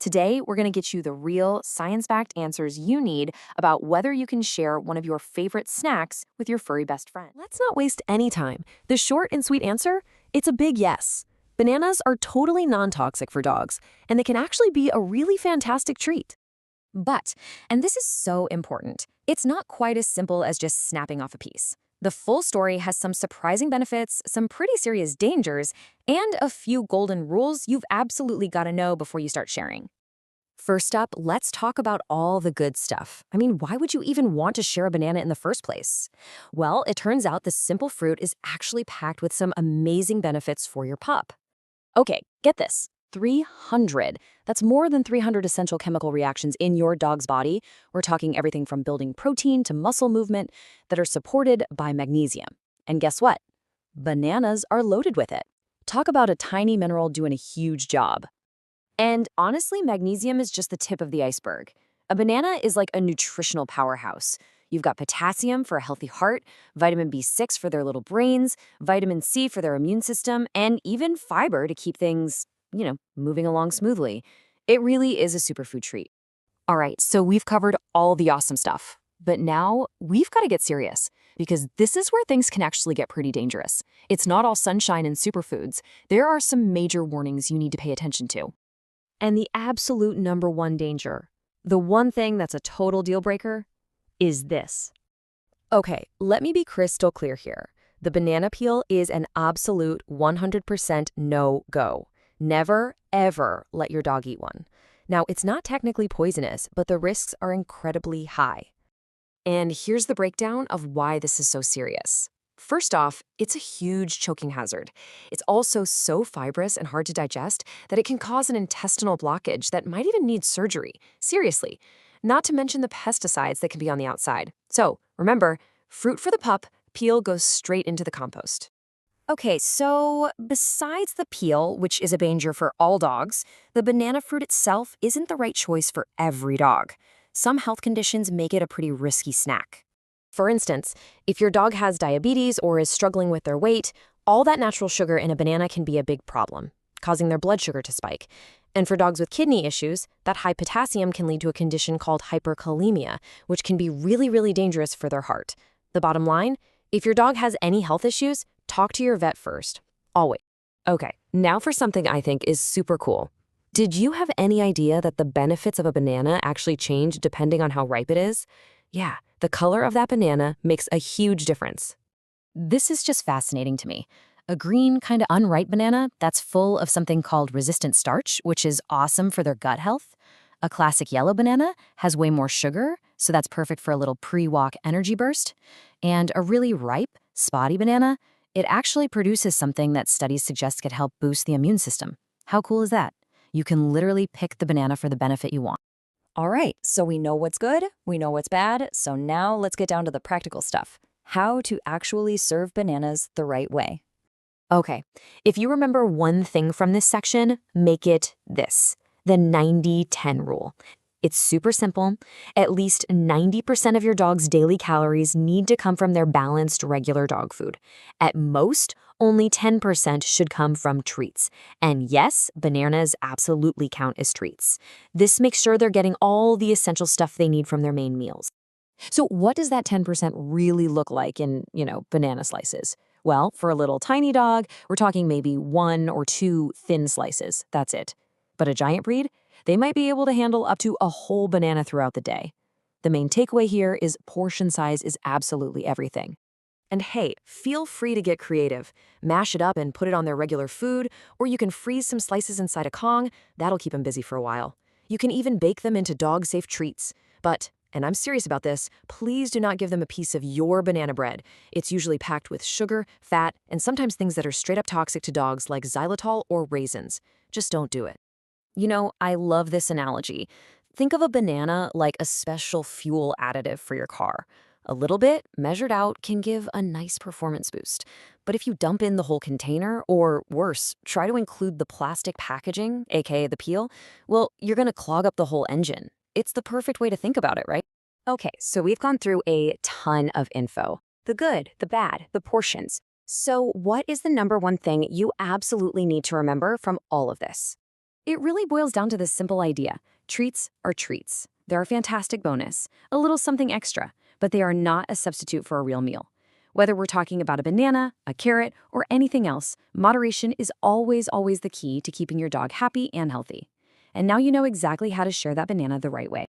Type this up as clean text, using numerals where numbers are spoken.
Today, we're going to get you the real science-backed answers you need about whether you can share one of your favorite snacks with your furry best friend. Let's not waste any time. The short and sweet answer? It's a big yes. Bananas are totally non-toxic for dogs, and they can actually be a really fantastic treat. But, and this is so important, it's not quite as simple as just snapping off a piece. The full story has some surprising benefits, some pretty serious dangers, and a few golden rules you've absolutely got to know before you start sharing. First up, let's talk about all the good stuff. I mean, why would you even want to share a banana in the first place? Well, it turns out this simple fruit is actually packed with some amazing benefits for your pup. Okay, get this. 300. That's more than 300 essential chemical reactions in your dog's body. We're talking everything from building protein to muscle movement that are supported by magnesium. And guess what? Bananas are loaded with it. Talk about a tiny mineral doing a huge job. And honestly, magnesium is just the tip of the iceberg. A banana is like a nutritional powerhouse. You've got potassium for a healthy heart, vitamin B6 for their little brains, vitamin C for their immune system, and even fiber to keep things, moving along smoothly. It really is a superfood treat. All right, so we've covered all the awesome stuff. But now we've got to get serious, because this is where things can actually get pretty dangerous. It's not all sunshine and superfoods. There are some major warnings you need to pay attention to. And the absolute number one danger, the one thing that's a total deal breaker, is this. Okay, let me be crystal clear here. The banana peel is an absolute 100% no-go. Never, ever let your dog eat one. Now, it's not technically poisonous, but the risks are incredibly high. And here's the breakdown of why this is so serious. First off, it's a huge choking hazard. It's also so fibrous and hard to digest that it can cause an intestinal blockage that might even need surgery. Seriously. Not to mention the pesticides that can be on the outside. So, remember, fruit for the pup, peel goes straight into the compost. Okay, so besides the peel, which is a danger for all dogs, the banana fruit itself isn't the right choice for every dog. Some health conditions make it a pretty risky snack. For instance, if your dog has diabetes or is struggling with their weight, all that natural sugar in a banana can be a big problem, causing their blood sugar to spike. And for dogs with kidney issues, that high potassium can lead to a condition called hyperkalemia, which can be really, really dangerous for their heart. The bottom line, if your dog has any health issues, talk to your vet first. Always. Okay, now for something I think is super cool. Did you have any idea that the benefits of a banana actually change depending on how ripe it is? Yeah, the color of that banana makes a huge difference. This is just fascinating to me. A green, kind of unripe banana that's full of something called resistant starch, which is awesome for their gut health. A classic yellow banana has way more sugar, so that's perfect for a little pre-walk energy burst. And a really ripe, spotty banana, it actually produces something that studies suggest could help boost the immune system. How cool is that? You can literally pick the banana for the benefit you want. All right, so we know what's good, we know what's bad, so now let's get down to the practical stuff. How to actually serve bananas the right way. Okay, if you remember one thing from this section, make it this, the 90-10 rule. It's super simple. At least 90% of your dog's daily calories need to come from their balanced, regular dog food. At most, only 10% should come from treats. And yes, bananas absolutely count as treats. This makes sure they're getting all the essential stuff they need from their main meals. So what does that 10% really look like in, banana slices? Well, for a little tiny dog, we're talking maybe 1 or 2 thin slices. That's it. But a giant breed, they might be able to handle up to a whole banana throughout the day. The main takeaway here is portion size is absolutely everything. And hey, feel free to get creative. Mash it up and put it on their regular food, or you can freeze some slices inside a Kong. That'll keep them busy for a while. You can even bake them into dog-safe treats. But, and I'm serious about this, please do not give them a piece of your banana bread. It's usually packed with sugar, fat, and sometimes things that are straight up toxic to dogs like xylitol or raisins. Just don't do it. I love this analogy. Think of a banana like a special fuel additive for your car. A little bit, measured out, can give a nice performance boost. But if you dump in the whole container, or worse, try to include the plastic packaging, aka the peel, well, you're going to clog up the whole engine. It's the perfect way to think about it, right? Okay, so we've gone through a ton of info. The good, the bad, the portions. So what is the number one thing you absolutely need to remember from all of this? It really boils down to this simple idea. Treats are treats. They're a fantastic bonus, a little something extra, but they are not a substitute for a real meal. Whether we're talking about a banana, a carrot, or anything else, moderation is always the key to keeping your dog happy and healthy. And now you know exactly how to share that banana the right way.